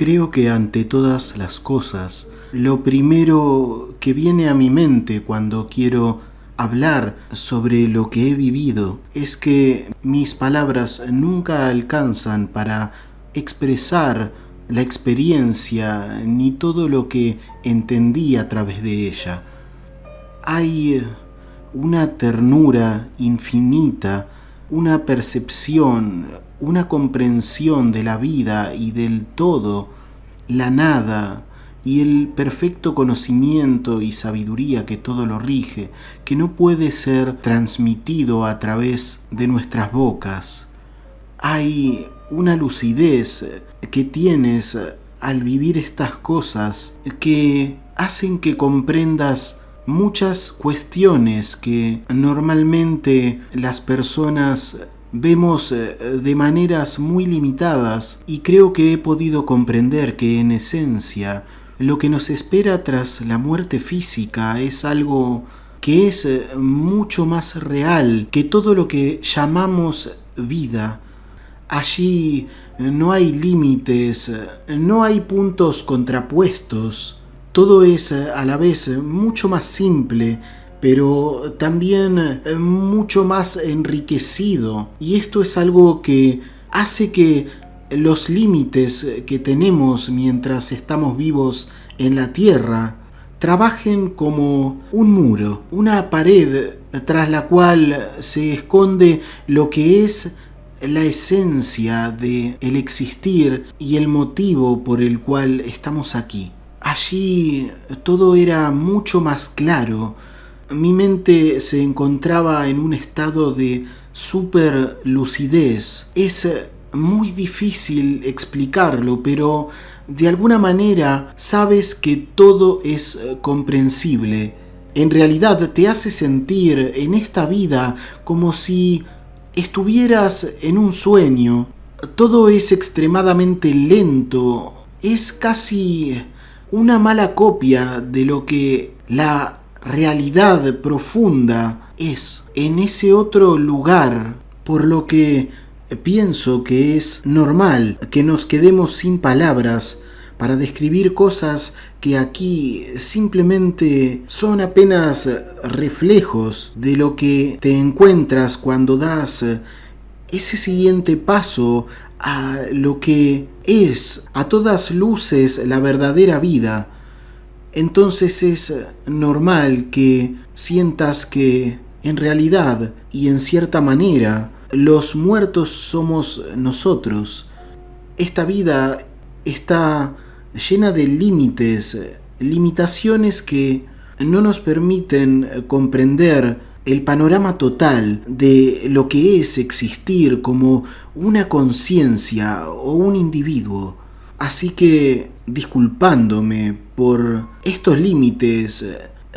Creo que ante todas las cosas, lo primero que viene a mi mente cuando quiero hablar sobre lo que he vivido es que mis palabras nunca alcanzan para expresar la experiencia ni todo lo que entendí a través de ella. Hay una ternura infinita, una percepción, una comprensión de la vida y del todo, la nada y el perfecto conocimiento y sabiduría que todo lo rige, que no puede ser transmitido a través de nuestras bocas. Hay una lucidez que tienes al vivir estas cosas que hacen que comprendas muchas cuestiones que normalmente las personas vemos de maneras muy limitadas, y creo que he podido comprender que en esencia lo que nos espera tras la muerte física es algo que es mucho más real que todo lo que llamamos vida. Allí no hay límites, no hay puntos contrapuestos. Todo es a la vez mucho más simple, pero también mucho más enriquecido. Y esto es algo que hace que los límites que tenemos mientras estamos vivos en la Tierra trabajen como un muro, una pared tras la cual se esconde lo que es la esencia de el existir y el motivo por el cual estamos aquí. Allí todo era mucho más claro. Mi mente se encontraba en un estado de super lucidez. Es muy difícil explicarlo, pero de alguna manera sabes que todo es comprensible. En realidad te hace sentir en esta vida como si estuvieras en un sueño. Todo es extremadamente lento. Es casi una mala copia de lo que la realidad profunda es en ese otro lugar, por lo que pienso que es normal que nos quedemos sin palabras para describir cosas que aquí simplemente son apenas reflejos de lo que te encuentras cuando das ese siguiente paso a lo que es a todas luces la verdadera vida. Entonces es normal que sientas que en realidad y en cierta manera los muertos somos nosotros. Esta vida está llena de límites, limitaciones que no nos permiten comprender el panorama total de lo que es existir como una conciencia o un individuo. Así que, disculpándome por estos límites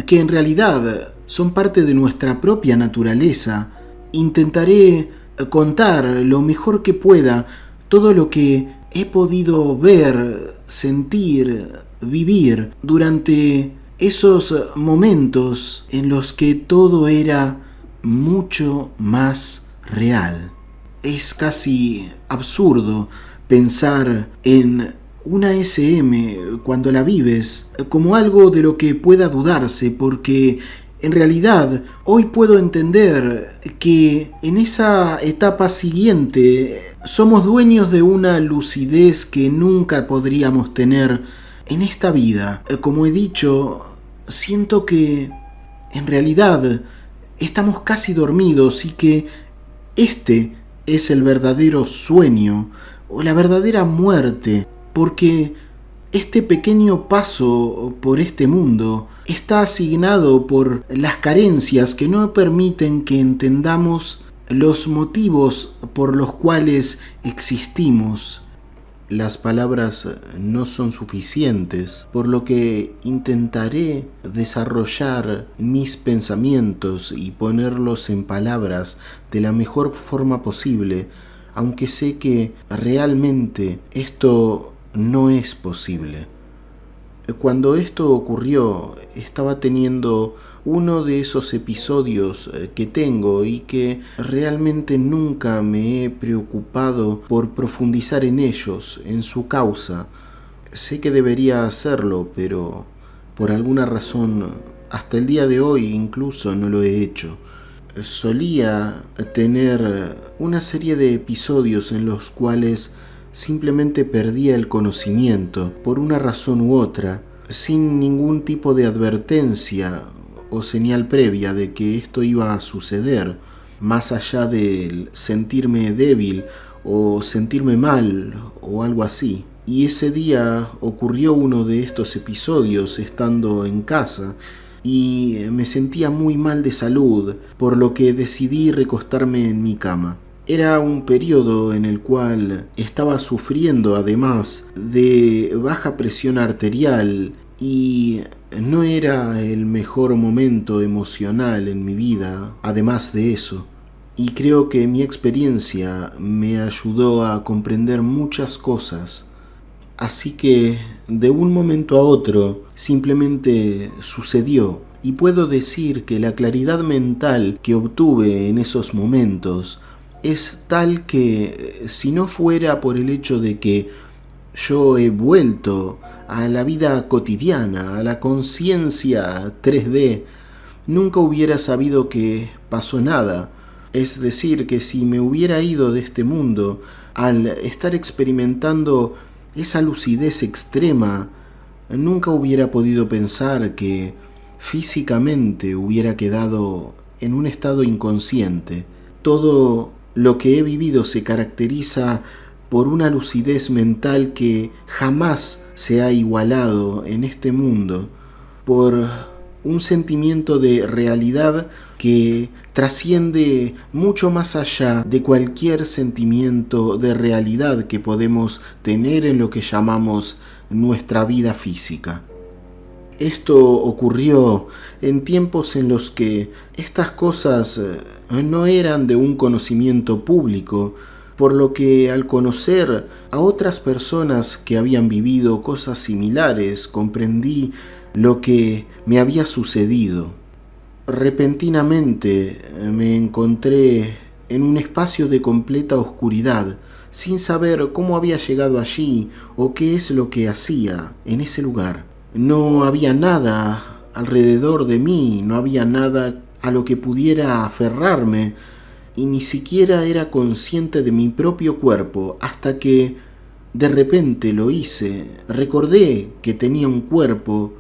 que en realidad son parte de nuestra propia naturaleza, intentaré contar lo mejor que pueda todo lo que he podido ver, sentir, vivir durante esos momentos en los que todo era mucho más real. Es casi absurdo pensar en una SM cuando la vives como algo de lo que pueda dudarse, porque en realidad hoy puedo entender que en esa etapa siguiente somos dueños de una lucidez que nunca podríamos tener en esta vida. Como he dicho, siento que en realidad estamos casi dormidos y que este es el verdadero sueño o la verdadera muerte, porque este pequeño paso por este mundo está asignado por las carencias que no permiten que entendamos los motivos por los cuales existimos. Las palabras no son suficientes, por lo que intentaré desarrollar mis pensamientos y ponerlos en palabras de la mejor forma posible, aunque sé que realmente esto no es posible. Cuando esto ocurrió, estaba teniendo uno de esos episodios que tengo y que realmente nunca me he preocupado por profundizar en ellos, en su causa. Sé que debería hacerlo, pero por alguna razón hasta el día de hoy incluso no lo he hecho. Solía tener una serie de episodios en los cuales simplemente perdía el conocimiento por una razón u otra, sin ningún tipo de advertencia o señal previa de que esto iba a suceder, más allá del sentirme débil o sentirme mal o algo así. Y ese día ocurrió uno de estos episodios estando en casa y me sentía muy mal de salud, por lo que decidí recostarme en mi cama. Era un periodo en el cual estaba sufriendo además de baja presión arterial y no era el mejor momento emocional en mi vida, además de eso. Y creo que mi experiencia me ayudó a comprender muchas cosas. Así que de un momento a otro simplemente sucedió, y puedo decir que la claridad mental que obtuve en esos momentos es tal que si no fuera por el hecho de que yo he vuelto a la vida cotidiana, a la conciencia 3D, nunca hubiera sabido que pasó nada. Es decir, que si me hubiera ido de este mundo al estar experimentando esa lucidez extrema, nunca hubiera podido pensar que físicamente hubiera quedado en un estado inconsciente. Todo lo que he vivido se caracteriza por una lucidez mental que jamás se ha igualado en este mundo, por un sentimiento de realidad que trasciende mucho más allá de cualquier sentimiento de realidad que podemos tener en lo que llamamos nuestra vida física. Esto ocurrió en tiempos en los que estas cosas no eran de un conocimiento público, por lo que al conocer a otras personas que habían vivido cosas similares, comprendí lo que me había sucedido. Repentinamente me encontré en un espacio de completa oscuridad, sin saber cómo había llegado allí o qué es lo que hacía en ese lugar. No había nada alrededor de mí, no había nada a lo que pudiera aferrarme, y ni siquiera era consciente de mi propio cuerpo hasta que de repente lo hice. Recordé que tenía un cuerpo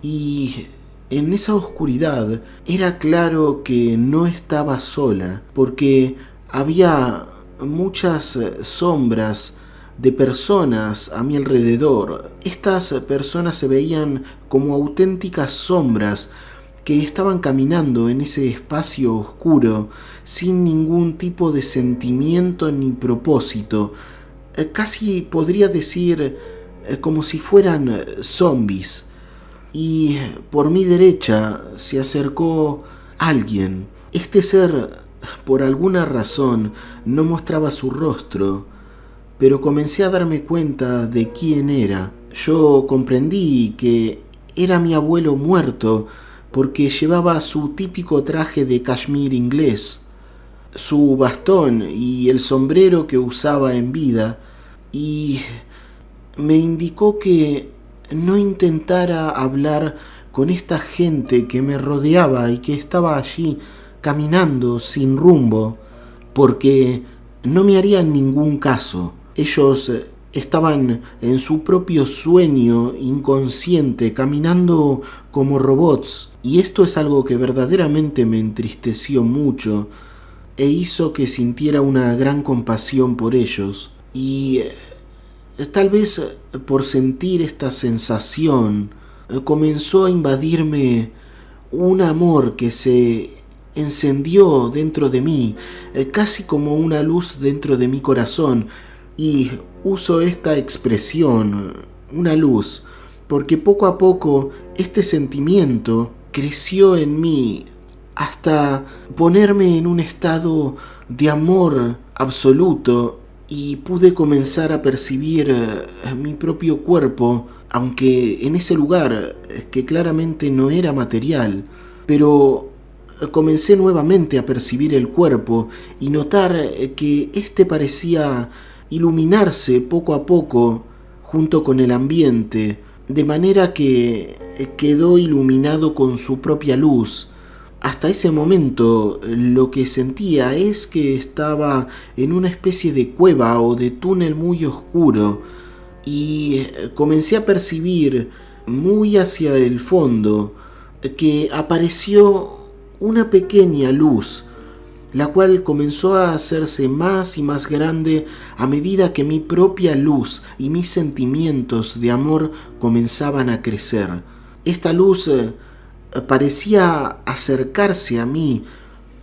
y en esa oscuridad era claro que no estaba sola, porque había muchas sombras de personas a mi alrededor. Estas personas se veían como auténticas sombras que estaban caminando en ese espacio oscuro sin ningún tipo de sentimiento ni propósito. Casi podría decir como si fueran zombies. Y por mi derecha se acercó alguien. Este ser, por alguna razón, no mostraba su rostro, pero comencé a darme cuenta de quién era. Yo comprendí que era mi abuelo muerto, porque llevaba su típico traje de cashmere inglés, su bastón y el sombrero que usaba en vida, y me indicó que no intentara hablar con esta gente que me rodeaba y que estaba allí caminando sin rumbo, porque no me harían ningún caso. Ellos estaban en su propio sueño inconsciente, caminando como robots, y esto es algo que verdaderamente me entristeció mucho e hizo que sintiera una gran compasión por ellos. Y tal vez por sentir esta sensación comenzó a invadirme un amor que se encendió dentro de mí, casi como una luz dentro de mi corazón. Y uso esta expresión, una luz, porque poco a poco este sentimiento creció en mí hasta ponerme en un estado de amor absoluto, y pude comenzar a percibir mi propio cuerpo, aunque en ese lugar que claramente no era material, pero comencé nuevamente a percibir el cuerpo y notar que éste parecía iluminarse poco a poco junto con el ambiente, de manera que quedó iluminado con su propia luz. Hasta ese momento lo que sentía es que estaba en una especie de cueva o de túnel muy oscuro y comencé a percibir muy hacia el fondo que apareció una pequeña luz, la cual comenzó a hacerse más y más grande a medida que mi propia luz y mis sentimientos de amor comenzaban a crecer. Esta luz parecía acercarse a mí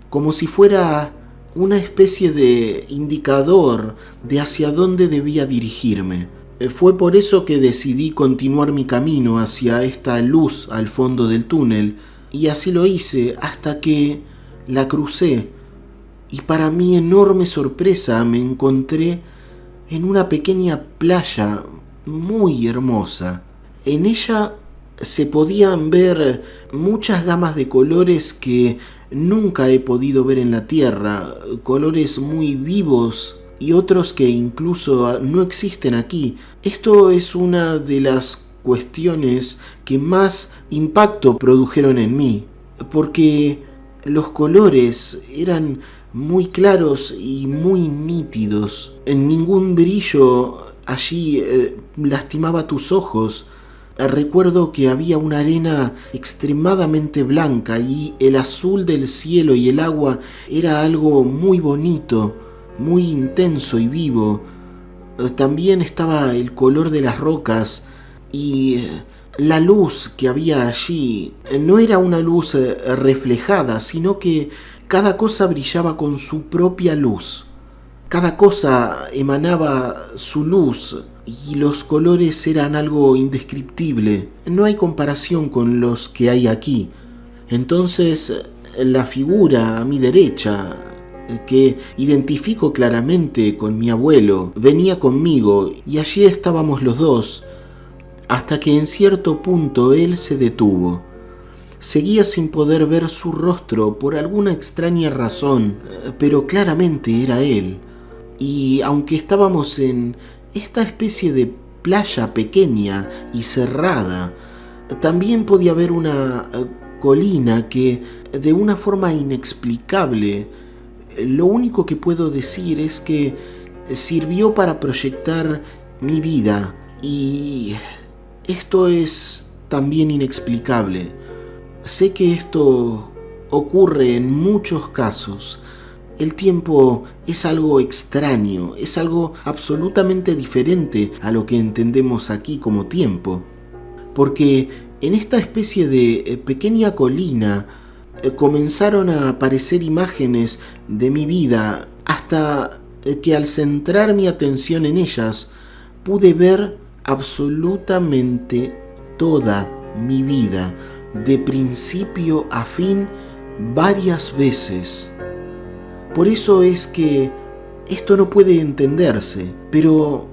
como si fuera una especie de indicador de hacia dónde debía dirigirme. Fue por eso que decidí continuar mi camino hacia esta luz al fondo del túnel, y así lo hice hasta que la crucé, y para mi enorme sorpresa me encontré en una pequeña playa muy hermosa. En ella se podían ver muchas gamas de colores que nunca he podido ver en la Tierra, colores muy vivos y otros que incluso no existen aquí. Esto es una de las cuestiones que más impacto produjeron en mí, porque los colores eran muy claros y muy nítidos. En ningún brillo allí lastimaba tus ojos. Recuerdo que había una arena extremadamente blanca y el azul del cielo y el agua era algo muy bonito, muy intenso y vivo. También estaba el color de las rocas y la luz que había allí no era una luz reflejada, sino que cada cosa brillaba con su propia luz. Cada cosa emanaba su luz y los colores eran algo indescriptible. No hay comparación con los que hay aquí. Entonces, la figura a mi derecha, que identifico claramente con mi abuelo, venía conmigo y allí estábamos los dos, hasta que en cierto punto él se detuvo. Seguía sin poder ver su rostro por alguna extraña razón, pero claramente era él. Y aunque estábamos en esta especie de playa pequeña y cerrada, también podía ver una colina que, de una forma inexplicable, lo único que puedo decir es que sirvió para proyectar mi vida, y esto es también inexplicable. Sé que esto ocurre en muchos casos. El tiempo es algo extraño, es algo absolutamente diferente a lo que entendemos aquí como tiempo. Porque en esta especie de pequeña colina comenzaron a aparecer imágenes de mi vida, hasta que al centrar mi atención en ellas, pude ver absolutamente toda mi vida, de principio a fin, varias veces. Por eso es que esto no puede entenderse, pero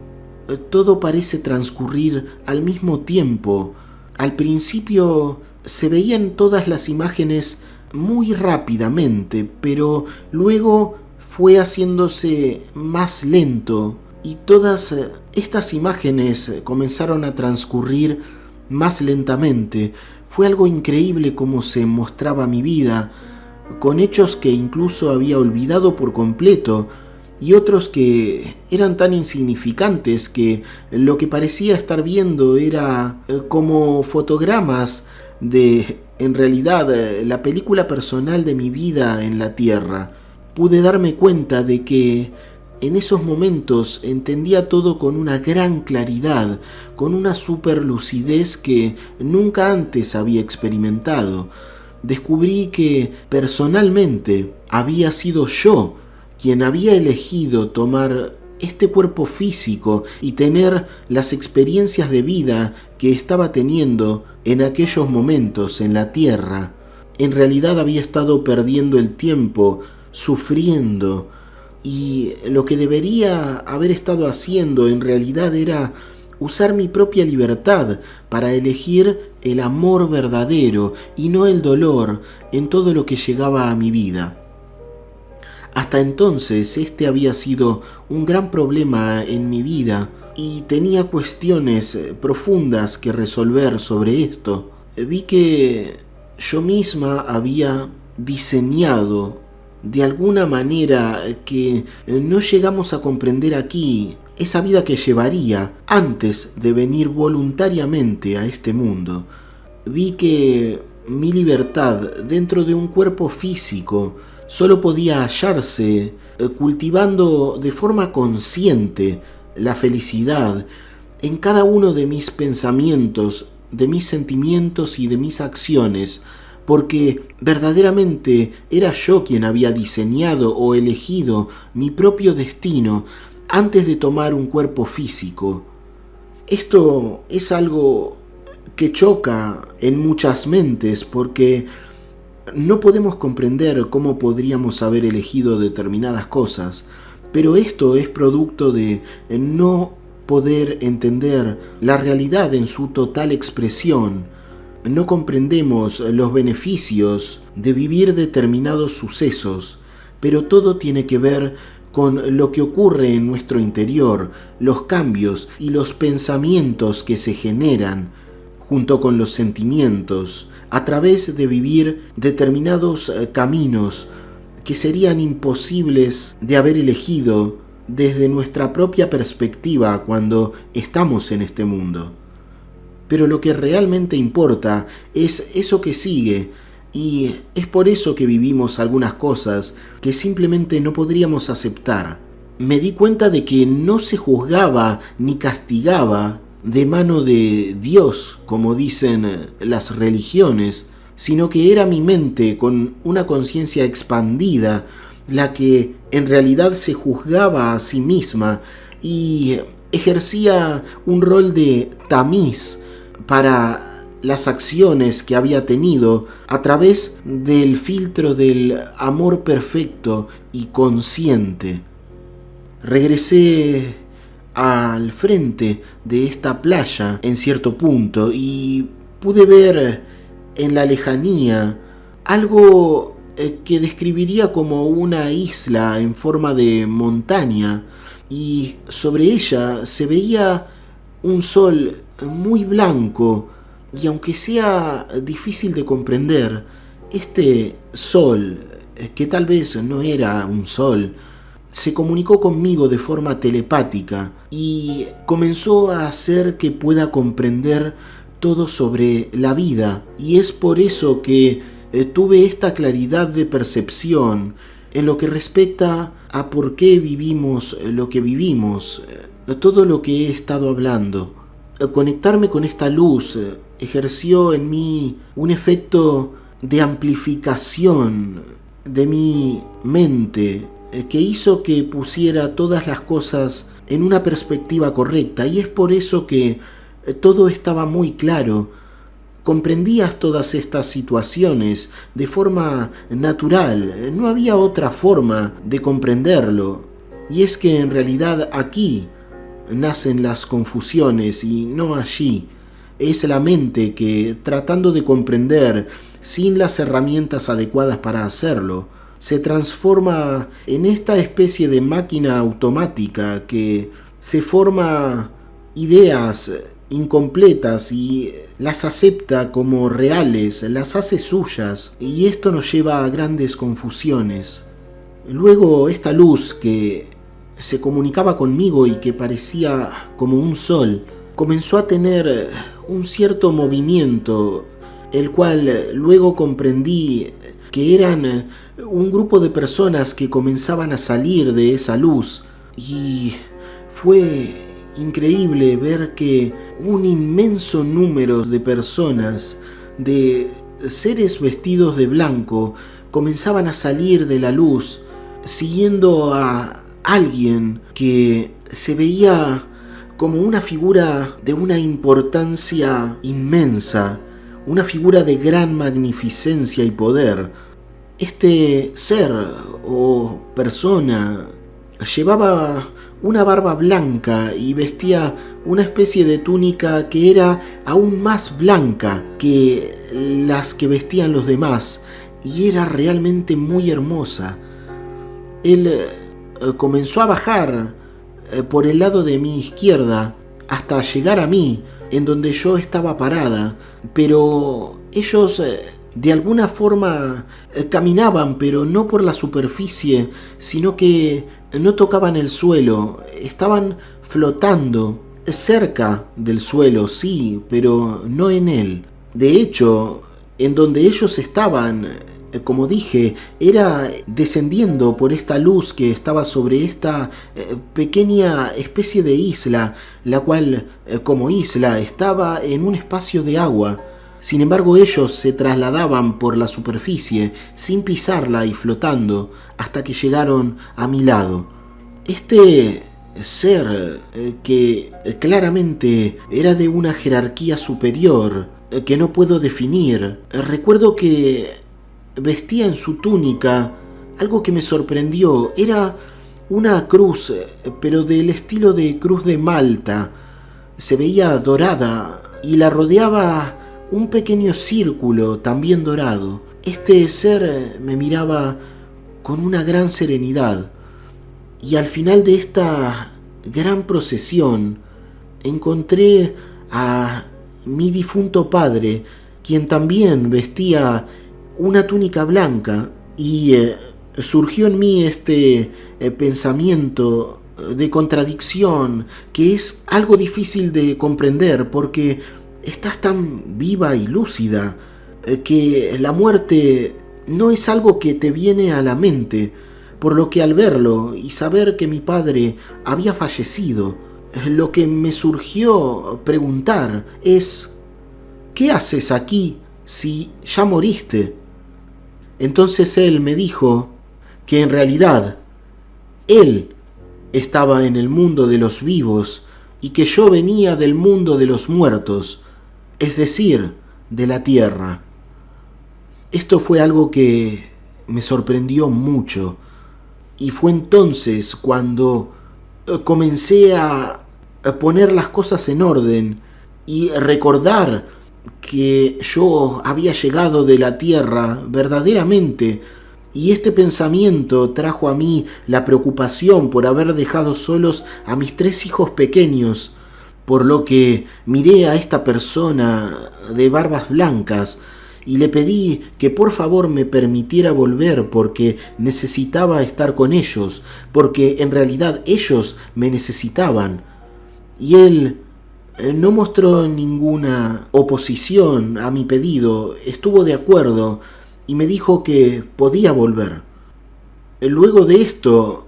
todo parece transcurrir al mismo tiempo. Al principio se veían todas las imágenes muy rápidamente, pero luego fue haciéndose más lento y todas estas imágenes comenzaron a transcurrir más lentamente. Fue algo increíble cómo se mostraba mi vida, con hechos que incluso había olvidado por completo y otros que eran tan insignificantes que lo que parecía estar viendo era como fotogramas de, en realidad, la película personal de mi vida en la Tierra. Pude darme cuenta de que en esos momentos entendía todo con una gran claridad, con una superlucidez que nunca antes había experimentado. Descubrí que personalmente había sido yo quien había elegido tomar este cuerpo físico y tener las experiencias de vida que estaba teniendo en aquellos momentos en la Tierra. En realidad había estado perdiendo el tiempo, sufriendo, y lo que debería haber estado haciendo en realidad era usar mi propia libertad para elegir el amor verdadero y no el dolor en todo lo que llegaba a mi vida. Hasta entonces este había sido un gran problema en mi vida, y tenía cuestiones profundas que resolver sobre esto. Vi que yo misma había diseñado de alguna manera que no llegamos a comprender aquí esa vida que llevaría antes de venir voluntariamente a este mundo. Vi que mi libertad dentro de un cuerpo físico solo podía hallarse cultivando de forma consciente la felicidad en cada uno de mis pensamientos, de mis sentimientos y de mis acciones, porque verdaderamente era yo quien había diseñado o elegido mi propio destino antes de tomar un cuerpo físico. Esto es algo que choca en muchas mentes porque no podemos comprender cómo podríamos haber elegido determinadas cosas, pero esto es producto de no poder entender la realidad en su total expresión. No comprendemos los beneficios de vivir determinados sucesos, pero todo tiene que ver con lo que ocurre en nuestro interior, los cambios y los pensamientos que se generan, junto con los sentimientos, a través de vivir determinados caminos que serían imposibles de haber elegido desde nuestra propia perspectiva cuando estamos en este mundo. Pero lo que realmente importa es eso que sigue, y es por eso que vivimos algunas cosas que simplemente no podríamos aceptar. Me di cuenta de que no se juzgaba ni castigaba de mano de Dios, como dicen las religiones, sino que era mi mente con una conciencia expandida la que en realidad se juzgaba a sí misma y ejercía un rol de tamiz para las acciones que había tenido a través del filtro del amor perfecto y consciente. Regresé al frente de esta playa en cierto punto y pude ver en la lejanía algo que describiría como una isla en forma de montaña, y sobre ella se veía un sol muy blanco, y aunque sea difícil de comprender, este sol, que tal vez no era un sol, se comunicó conmigo de forma telepática y comenzó a hacer que pueda comprender todo sobre la vida, y es por eso que tuve esta claridad de percepción en lo que respecta a por qué vivimos lo que vivimos, todo lo que he estado hablando. Conectarme con esta luz ejerció en mí un efecto de amplificación de mi mente que hizo que pusiera todas las cosas en una perspectiva correcta, y es por eso que todo estaba muy claro. Comprendías todas estas situaciones de forma natural, no había otra forma de comprenderlo, y es que en realidad aquí nacen las confusiones y no allí. Es la mente que, tratando de comprender sin las herramientas adecuadas para hacerlo, se transforma en esta especie de máquina automática que se forma ideas incompletas y las acepta como reales, las hace suyas, y esto nos lleva a grandes confusiones. Luego esta luz que se comunicaba conmigo y que parecía como un sol, comenzó a tener un cierto movimiento, el cual luego comprendí que eran un grupo de personas que comenzaban a salir de esa luz, y fue increíble ver que un inmenso número de personas, de seres vestidos de blanco, comenzaban a salir de la luz, siguiendo a alguien que se veía como una figura de una importancia inmensa, una figura de gran magnificencia y poder. Este ser o persona llevaba una barba blanca y vestía una especie de túnica que era aún más blanca que las que vestían los demás, y era realmente muy hermosa. Él comenzó a bajar por el lado de mi izquierda hasta llegar a mí, en donde yo estaba parada, pero ellos de alguna forma caminaban, pero no por la superficie, sino que no tocaban el suelo, estaban flotando cerca del suelo, sí, pero no en él. De hecho, en donde ellos estaban, como dije, era descendiendo por esta luz que estaba sobre esta pequeña especie de isla, la cual, como isla, estaba en un espacio de agua. Sin embargo, ellos se trasladaban por la superficie, sin pisarla y flotando, hasta que llegaron a mi lado. Este ser que claramente era de una jerarquía superior, que no puedo definir, recuerdo que vestía en su túnica algo que me sorprendió. Era una cruz, pero del estilo de cruz de Malta. Se veía dorada y la rodeaba un pequeño círculo también dorado. Este ser me miraba con una gran serenidad, y al final de esta gran procesión encontré a mi difunto padre, quien también vestía una túnica blanca, y surgió en mí este pensamiento de contradicción, que es algo difícil de comprender porque estás tan viva y lúcida que la muerte no es algo que te viene a la mente, por lo que al verlo y saber que mi padre había fallecido, lo que me surgió preguntar es: ¿qué haces aquí si ya moriste? Entonces él me dijo que en realidad él estaba en el mundo de los vivos y que yo venía del mundo de los muertos, es decir, de la tierra. Esto fue algo que me sorprendió mucho, y fue entonces cuando comencé a poner las cosas en orden y recordar que yo había llegado de la tierra verdaderamente, y este pensamiento trajo a mí la preocupación por haber dejado solos a mis 3 hijos pequeños, por lo que miré a esta persona de barbas blancas y le pedí que por favor me permitiera volver porque necesitaba estar con ellos, porque en realidad ellos me necesitaban. Y él no mostró ninguna oposición a mi pedido, estuvo de acuerdo y me dijo que podía volver. Luego de esto,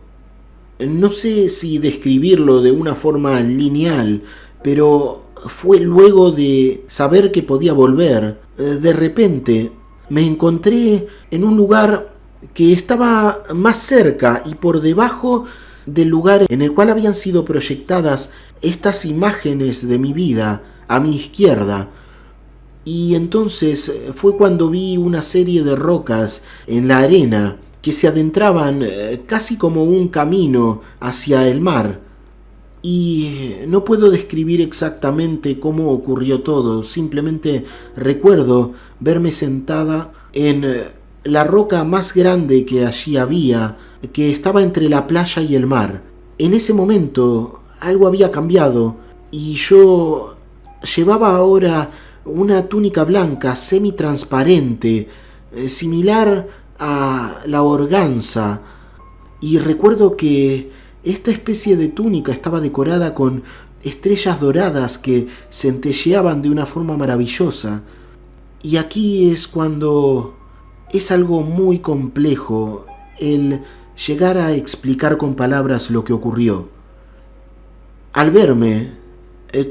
no sé si describirlo de una forma lineal, pero fue luego de saber que podía volver. De repente me encontré en un lugar que estaba más cerca y por debajo del lugar en el cual habían sido proyectadas estas imágenes de mi vida a mi izquierda. Y entonces fue cuando vi una serie de rocas en la arena que se adentraban casi como un camino hacia el mar. Y no puedo describir exactamente cómo ocurrió todo, simplemente recuerdo verme sentada en la roca más grande que allí había, que estaba entre la playa y el mar. En ese momento algo había cambiado y yo llevaba ahora una túnica blanca semitransparente, similar a la organza, y recuerdo que esta especie de túnica estaba decorada con estrellas doradas que centelleaban de una forma maravillosa. Y aquí es cuando es algo muy complejo el llegar a explicar con palabras lo que ocurrió. Al verme,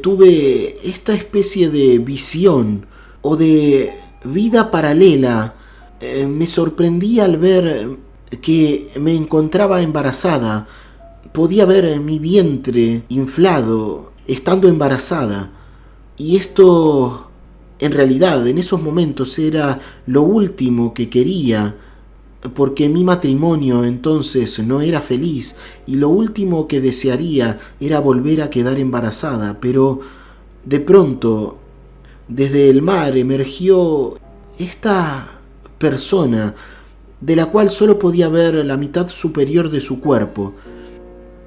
tuve esta especie de visión o de vida paralela. Me sorprendí al ver que me encontraba embarazada. Podía ver mi vientre inflado estando embarazada, y esto en realidad en esos momentos era lo último que quería, porque mi matrimonio entonces no era feliz y lo último que desearía era volver a quedar embarazada. Pero de pronto desde el mar emergió esta persona de la cual solo podía ver la mitad superior de su cuerpo.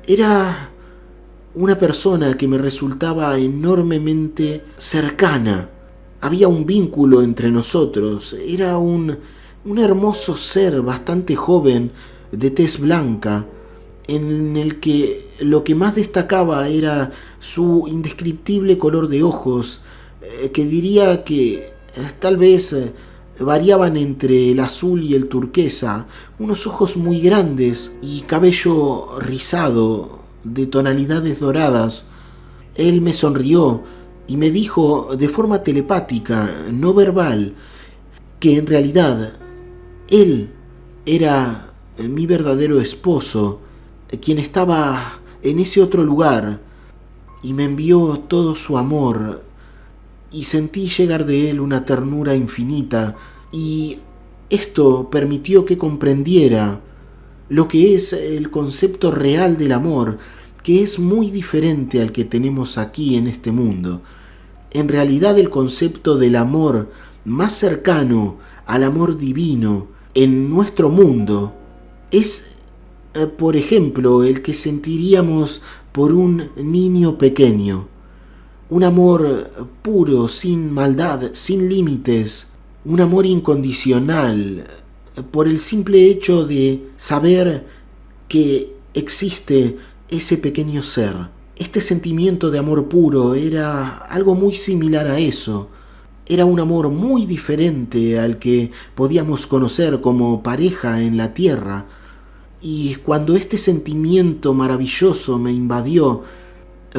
Era una persona que me resultaba enormemente cercana. Había un vínculo entre nosotros. Era un hermoso ser bastante joven, de tez blanca, en el que lo que más destacaba era su indescriptible color de ojos, que diría que tal vez variaban entre el azul y el turquesa, unos ojos muy grandes y cabello rizado de tonalidades doradas. Él me sonrió y me dijo de forma telepática, no verbal, que en realidad él era mi verdadero esposo, quien estaba en ese otro lugar, y me envió todo su amor, y sentí llegar de él una ternura infinita, y esto permitió que comprendiera lo que es el concepto real del amor, que es muy diferente al que tenemos aquí en este mundo. En realidad, el concepto del amor más cercano al amor divino en nuestro mundo es, por ejemplo, el que sentiríamos por un niño pequeño. Un amor puro, sin maldad, sin límites, un amor incondicional, por el simple hecho de saber que existe ese pequeño ser. Este sentimiento de amor puro era algo muy similar a eso. Era un amor muy diferente al que podíamos conocer como pareja en la tierra. Y cuando este sentimiento maravilloso me invadió,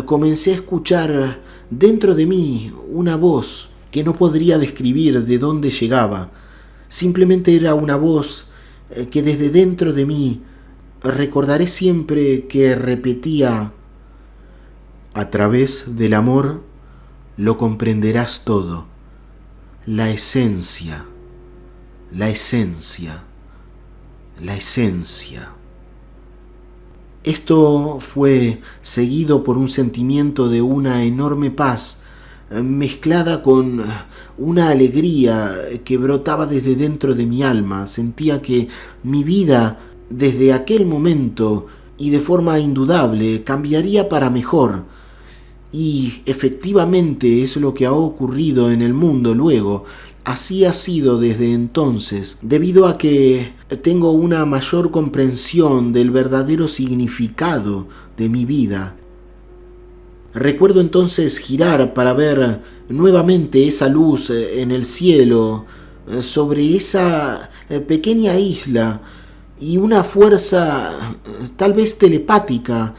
comencé a escuchar dentro de mí una voz que no podría describir de dónde llegaba. Simplemente era una voz que desde dentro de mí recordaré siempre, que repetía: a través del amor lo comprenderás todo. La esencia, la esencia, la esencia. Esto fue seguido por un sentimiento de una enorme paz, mezclada con una alegría que brotaba desde dentro de mi alma. Sentía que mi vida, desde aquel momento y de forma indudable, cambiaría para mejor. Y efectivamente es lo que ha ocurrido en el mundo luego. Así ha sido desde entonces, debido a que tengo una mayor comprensión del verdadero significado de mi vida. Recuerdo entonces girar para ver nuevamente esa luz en el cielo, sobre esa pequeña isla, y una fuerza tal vez telepática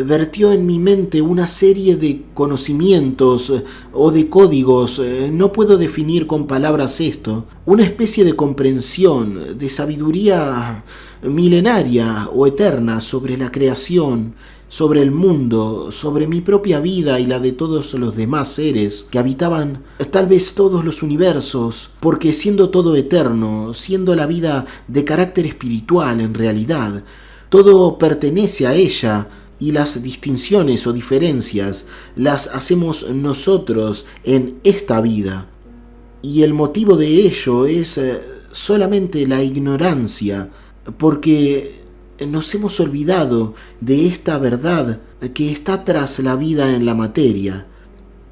vertió en mi mente una serie de conocimientos o de códigos, no puedo definir con palabras esto, una especie de comprensión, de sabiduría milenaria o eterna sobre la creación, sobre el mundo, sobre mi propia vida y la de todos los demás seres que habitaban tal vez todos los universos, porque siendo todo eterno, siendo la vida de carácter espiritual en realidad, todo pertenece a ella, y las distinciones o diferencias las hacemos nosotros en esta vida. Y el motivo de ello es solamente la ignorancia, porque nos hemos olvidado de esta verdad que está tras la vida en la materia.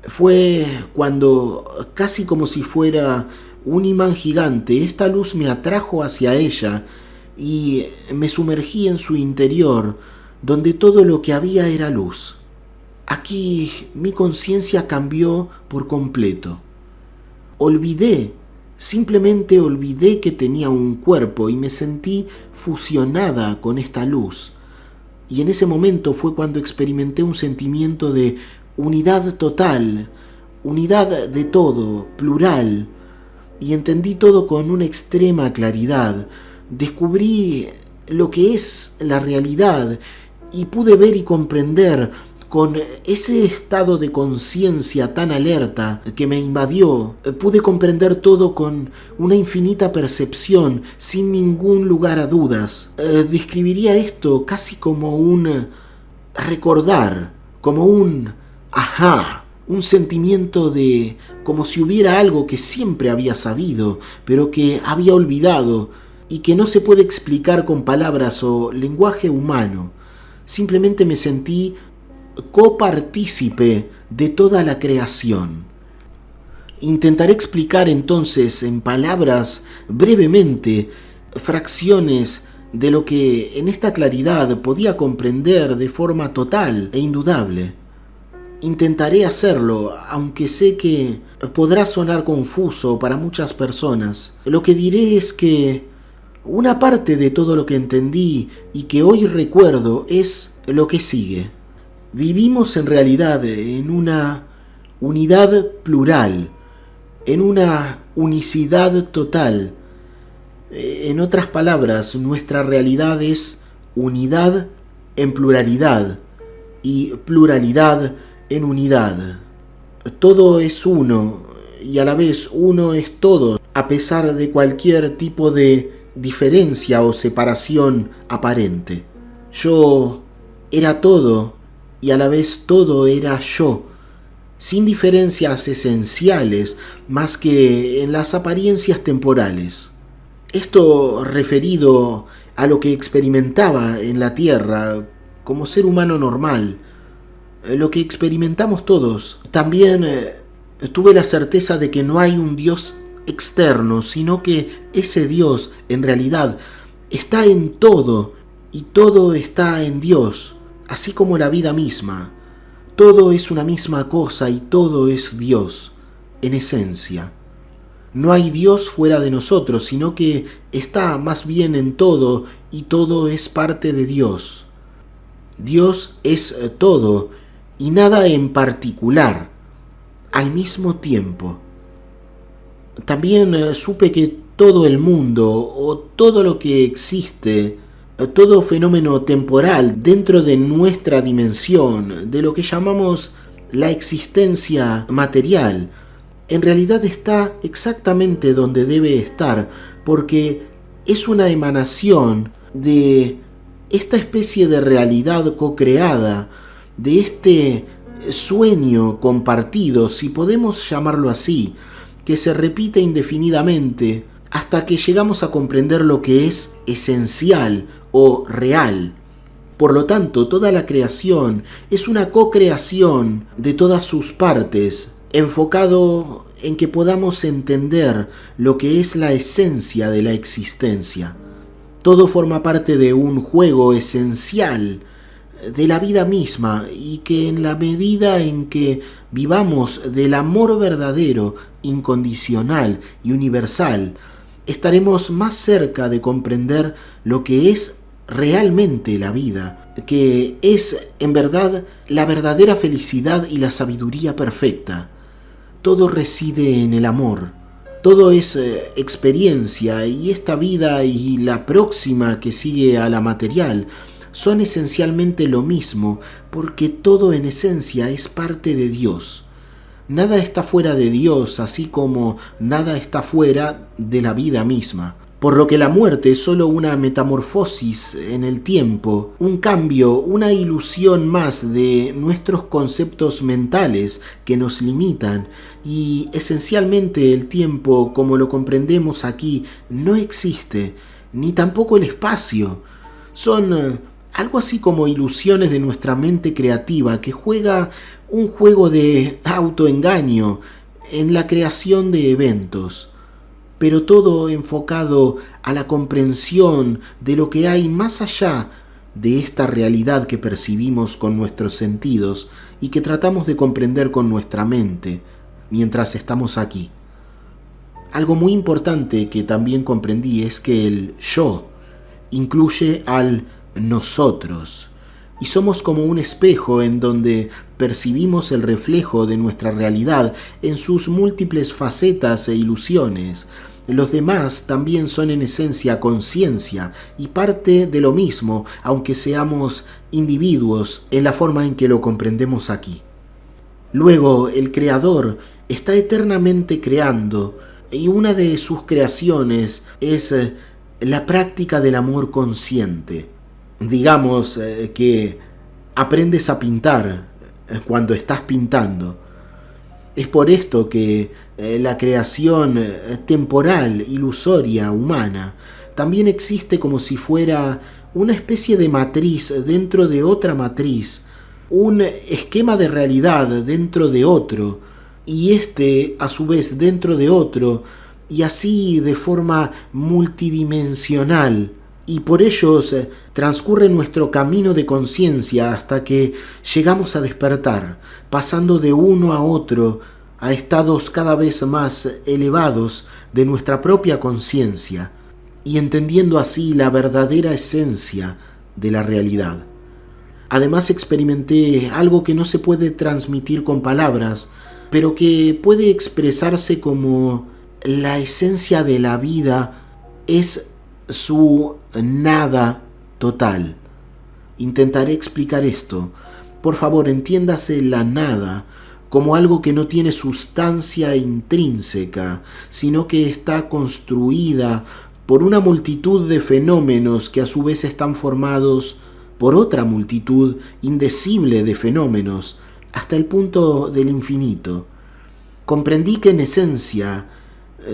Fue cuando, casi como si fuera un imán gigante, esta luz me atrajo hacia ella y me sumergí en su interior, donde todo lo que había era luz. Aquí mi conciencia cambió por completo. Simplemente olvidé que tenía un cuerpo y me sentí fusionada con esta luz. Y en ese momento fue cuando experimenté un sentimiento de unidad total, unidad de todo, plural, y entendí todo con una extrema claridad. Descubrí lo que es la realidad y pude ver y comprender con ese estado de conciencia tan alerta que me invadió. Pude comprender todo con una infinita percepción, sin ningún lugar a dudas. Describiría esto casi como un recordar, como un ajá, un sentimiento de como si hubiera algo que siempre había sabido, pero que había olvidado y que no se puede explicar con palabras o lenguaje humano. Simplemente me sentí copartícipe de toda la creación. Intentaré explicar entonces en palabras brevemente fracciones de lo que en esta claridad podía comprender de forma total e indudable. Intentaré hacerlo, aunque sé que podrá sonar confuso para muchas personas. Lo que diré es que una parte de todo lo que entendí y que hoy recuerdo es lo que sigue. Vivimos en realidad en una unidad plural, en una unicidad total. En otras palabras, nuestra realidad es unidad en pluralidad y pluralidad en unidad. Todo es uno y a la vez uno es todo, a pesar de cualquier tipo de diferencia o separación aparente. Yo era todo y a la vez todo era yo, sin diferencias esenciales más que en las apariencias temporales. Esto referido a lo que experimentaba en la Tierra como ser humano normal, lo que experimentamos todos. También tuve la certeza de que no hay un Dios externo, sino que ese Dios en realidad está en todo y todo está en Dios, así como la vida misma. Todo es una misma cosa y todo es Dios, en esencia. No hay Dios fuera de nosotros, sino que está más bien en todo y todo es parte de Dios. Dios es todo y nada en particular, al mismo tiempo. También supe que todo el mundo o todo lo que existe, todo fenómeno temporal dentro de nuestra dimensión, de lo que llamamos la existencia material, en realidad está exactamente donde debe estar, porque es una emanación de esta especie de realidad co-creada, de este sueño compartido, si podemos llamarlo así, que se repite indefinidamente hasta que llegamos a comprender lo que es esencial o real. Por lo tanto, toda la creación es una co-creación de todas sus partes, enfocado en que podamos entender lo que es la esencia de la existencia. Todo forma parte de un juego esencial de la vida misma y que en la medida en que vivamos del amor verdadero, incondicional y universal, estaremos más cerca de comprender lo que es realmente la vida, que es en verdad la verdadera felicidad y la sabiduría perfecta. Todo reside en el amor. Todo es experiencia y esta vida y la próxima que sigue a la material son esencialmente lo mismo porque todo en esencia es parte de Dios. Nada está fuera de Dios, así como nada está fuera de la vida misma. Por lo que la muerte es solo una metamorfosis en el tiempo, un cambio, una ilusión más de nuestros conceptos mentales que nos limitan y esencialmente el tiempo como lo comprendemos aquí no existe, ni tampoco el espacio. Son algo así como ilusiones de nuestra mente creativa que juega un juego de autoengaño en la creación de eventos, pero todo enfocado a la comprensión de lo que hay más allá de esta realidad que percibimos con nuestros sentidos y que tratamos de comprender con nuestra mente mientras estamos aquí. Algo muy importante que también comprendí es que el yo incluye al nosotros y somos como un espejo en donde percibimos el reflejo de nuestra realidad en sus múltiples facetas e ilusiones. Los demás también son en esencia conciencia y parte de lo mismo, aunque seamos individuos en la forma en que lo comprendemos aquí. Luego, el Creador está eternamente creando y una de sus creaciones es la práctica del amor consciente. Digamos que aprendes a pintar cuando estás pintando. Es por esto que la creación temporal, ilusoria, humana, también existe como si fuera una especie de matriz dentro de otra matriz, un esquema de realidad dentro de otro, y este a su vez dentro de otro, y así de forma multidimensional. Y por ellos transcurre nuestro camino de conciencia hasta que llegamos a despertar, pasando de uno a otro a estados cada vez más elevados de nuestra propia conciencia y entendiendo así la verdadera esencia de la realidad. Además experimenté algo que no se puede transmitir con palabras, pero que puede expresarse como la esencia de la vida es su nada total. Intentaré explicar esto. Por favor, entiéndase la nada como algo que no tiene sustancia intrínseca, sino que está construida por una multitud de fenómenos que a su vez están formados por otra multitud indecible de fenómenos, hasta el punto del infinito. Comprendí que en esencia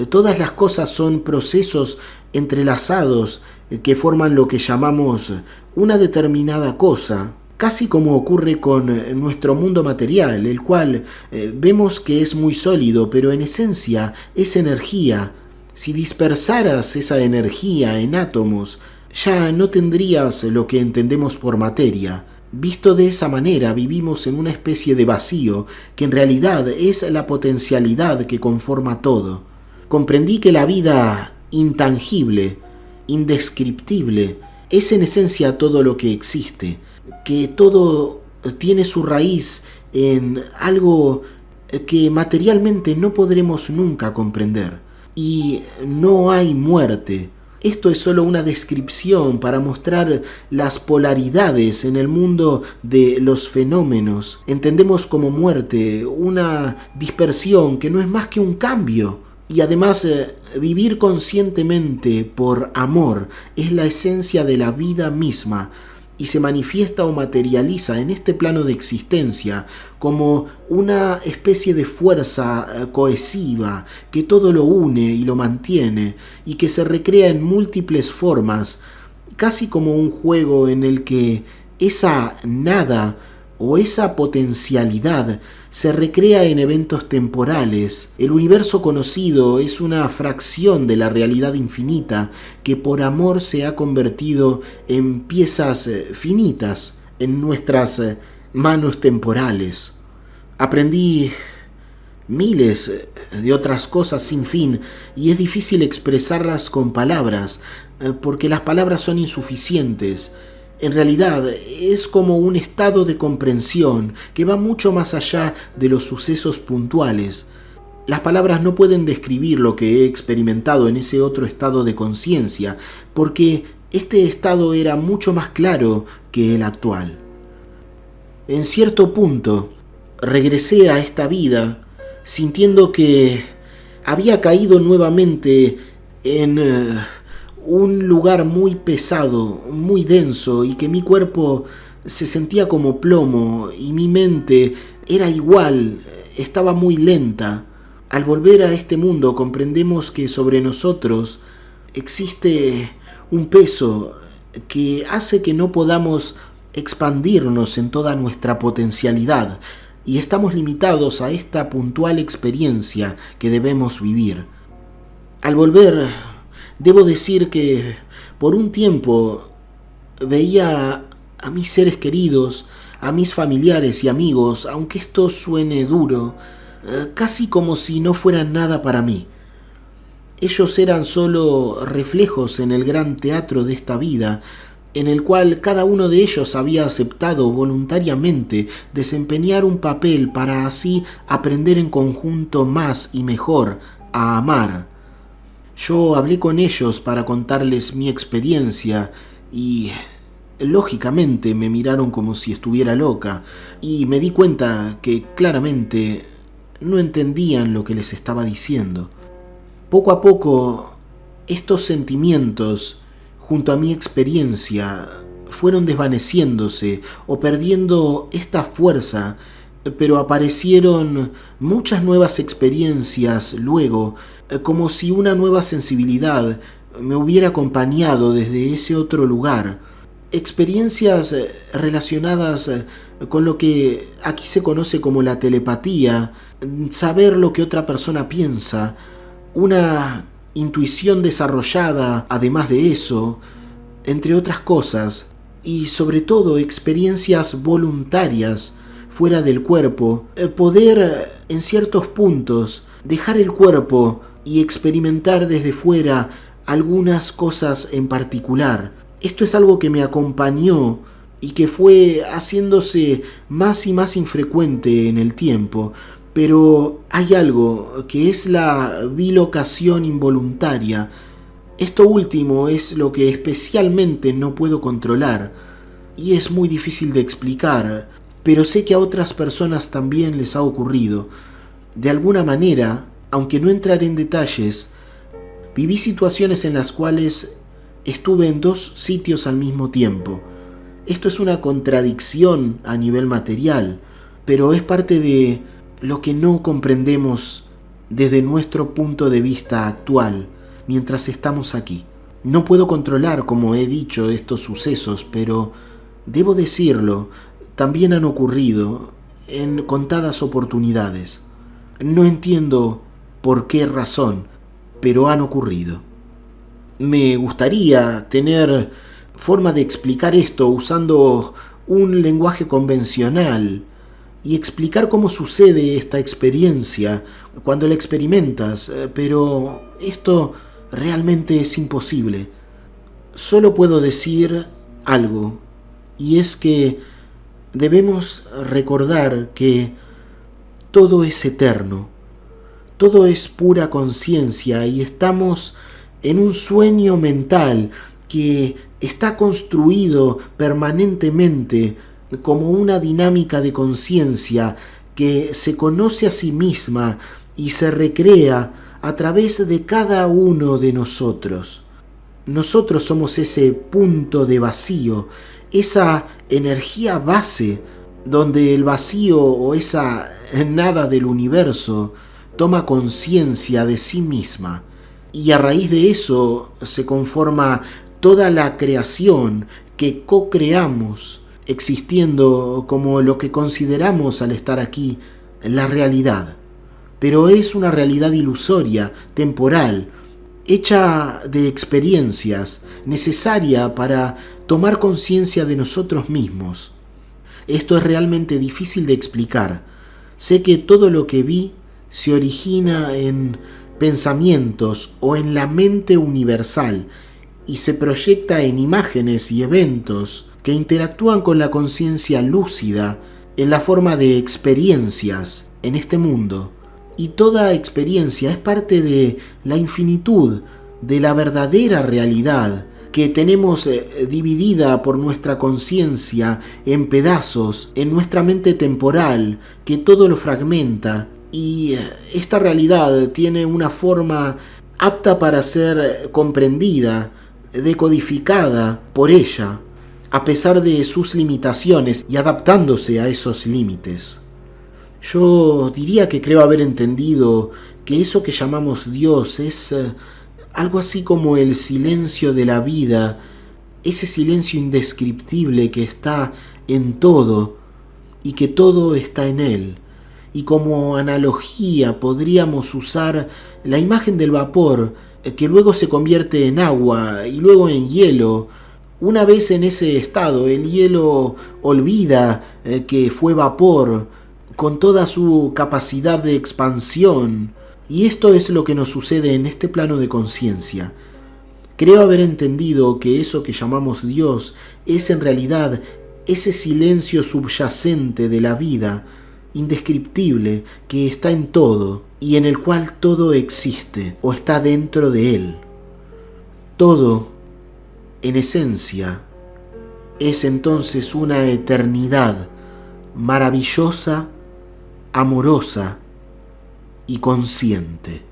todas las cosas son procesos entrelazados que forman lo que llamamos una determinada cosa, casi como ocurre con nuestro mundo material, el cual vemos que es muy sólido, pero en esencia es energía. Si dispersaras esa energía en átomos, ya no tendrías lo que entendemos por materia. Visto de esa manera, vivimos en una especie de vacío que en realidad es la potencialidad que conforma todo. Comprendí que la vida intangible, indescriptible, es en esencia todo lo que existe, que todo tiene su raíz en algo que materialmente no podremos nunca comprender. Y no hay muerte. Esto es solo una descripción para mostrar las polaridades en el mundo de los fenómenos. Entendemos como muerte una dispersión que no es más que un cambio. Y además, vivir conscientemente por amor es la esencia de la vida misma y se manifiesta o materializa en este plano de existencia como una especie de fuerza cohesiva que todo lo une y lo mantiene y que se recrea en múltiples formas, casi como un juego en el que esa nada o esa potencialidad se recrea en eventos temporales. El universo conocido es una fracción de la realidad infinita que por amor se ha convertido en piezas finitas en nuestras manos temporales. Aprendí miles de otras cosas sin fin y es difícil expresarlas con palabras porque las palabras son insuficientes. En realidad es como un estado de comprensión que va mucho más allá de los sucesos puntuales. Las palabras no pueden describir lo que he experimentado en ese otro estado de conciencia, porque este estado era mucho más claro que el actual. En cierto punto, regresé a esta vida sintiendo que había caído nuevamente en un lugar muy pesado, muy denso, y que mi cuerpo se sentía como plomo y mi mente era igual, estaba muy lenta. Al volver a este mundo comprendemos que sobre nosotros existe un peso que hace que no podamos expandirnos en toda nuestra potencialidad y estamos limitados a esta puntual experiencia que debemos vivir. Al volver, debo decir que por un tiempo veía a mis seres queridos, a mis familiares y amigos, aunque esto suene duro, casi como si no fueran nada para mí. Ellos eran solo reflejos en el gran teatro de esta vida, en el cual cada uno de ellos había aceptado voluntariamente desempeñar un papel para así aprender en conjunto más y mejor a amar. Yo hablé con ellos para contarles mi experiencia y, lógicamente, me miraron como si estuviera loca y me di cuenta que claramente no entendían lo que les estaba diciendo. Poco a poco, estos sentimientos, junto a mi experiencia, fueron desvaneciéndose o perdiendo esta fuerza, pero aparecieron muchas nuevas experiencias luego, como si una nueva sensibilidad me hubiera acompañado desde ese otro lugar. experiencias relacionadas con lo que aquí se conoce como la telepatía, saber lo que otra persona piensa, una intuición desarrollada, además de eso, entre otras cosas, y sobre todo experiencias voluntarias fuera del cuerpo, poder en ciertos puntos dejar el cuerpo y experimentar desde fuera algunas cosas en particular. Esto es algo que me acompañó y que fue haciéndose más y más infrecuente en el tiempo, pero hay algo que es la bilocación involuntaria. Esto último es lo que especialmente no puedo controlar y es muy difícil de explicar, pero sé que a otras personas también les ha ocurrido. De alguna manera, aunque no entraré en detalles, viví situaciones en las cuales estuve en dos sitios al mismo tiempo. Esto es una contradicción a nivel material, pero es parte de lo que no comprendemos desde nuestro punto de vista actual mientras estamos aquí. No puedo controlar, como he dicho, estos sucesos, pero debo decirlo, también han ocurrido en contadas oportunidades. No entiendo por qué razón, pero han ocurrido. Me gustaría tener forma de explicar esto usando un lenguaje convencional y explicar cómo sucede esta experiencia cuando la experimentas, pero esto realmente es imposible. Solo puedo decir algo, y es que debemos recordar que todo es eterno, todo es pura conciencia y estamos en un sueño mental que está construido permanentemente como una dinámica de conciencia que se conoce a sí misma y se recrea a través de cada uno de nosotros. Nosotros somos ese punto de vacío, esa energía base donde el vacío o esa nada del universo toma conciencia de sí misma. Y a raíz de eso se conforma toda la creación que co-creamos, existiendo como lo que consideramos al estar aquí, la realidad. Pero es una realidad ilusoria, temporal, hecha de experiencias, necesaria para tomar conciencia de nosotros mismos. Esto es realmente difícil de explicar. Sé que todo lo que vi se origina en pensamientos o en la mente universal y se proyecta en imágenes y eventos que interactúan con la conciencia lúcida en la forma de experiencias en este mundo. Y toda experiencia es parte de la infinitud, de la verdadera realidad que tenemos dividida por nuestra conciencia en pedazos, en nuestra mente temporal, que todo lo fragmenta. Y esta realidad tiene una forma apta para ser comprendida, decodificada por ella, a pesar de sus limitaciones y adaptándose a esos límites. Yo diría que creo haber entendido que eso que llamamos Dios es algo así como el silencio de la vida, ese silencio indescriptible que está en todo y que todo está en él. Y como analogía podríamos usar la imagen del vapor que luego se convierte en agua y luego en hielo. Una vez en ese estado, el hielo olvida que fue vapor con toda su capacidad de expansión. Y esto es lo que nos sucede en este plano de conciencia. Creo haber entendido que eso que llamamos Dios es en realidad ese silencio subyacente de la vida, indescriptible, que está en todo y en el cual todo existe o está dentro de él. Todo, en esencia, es entonces una eternidad maravillosa, amorosa y consciente.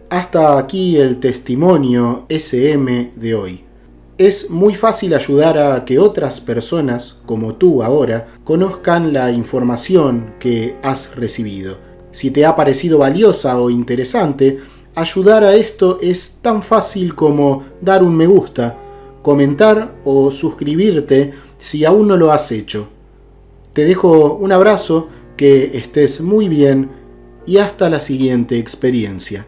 Hasta aquí el testimonio SM de hoy. Es muy fácil ayudar a que otras personas, como tú ahora, conozcan la información que has recibido. Si te ha parecido valiosa o interesante, ayudar a esto es tan fácil como dar un me gusta, comentar o suscribirte si aún no lo has hecho. Te dejo un abrazo, que estés muy bien y hasta la siguiente experiencia.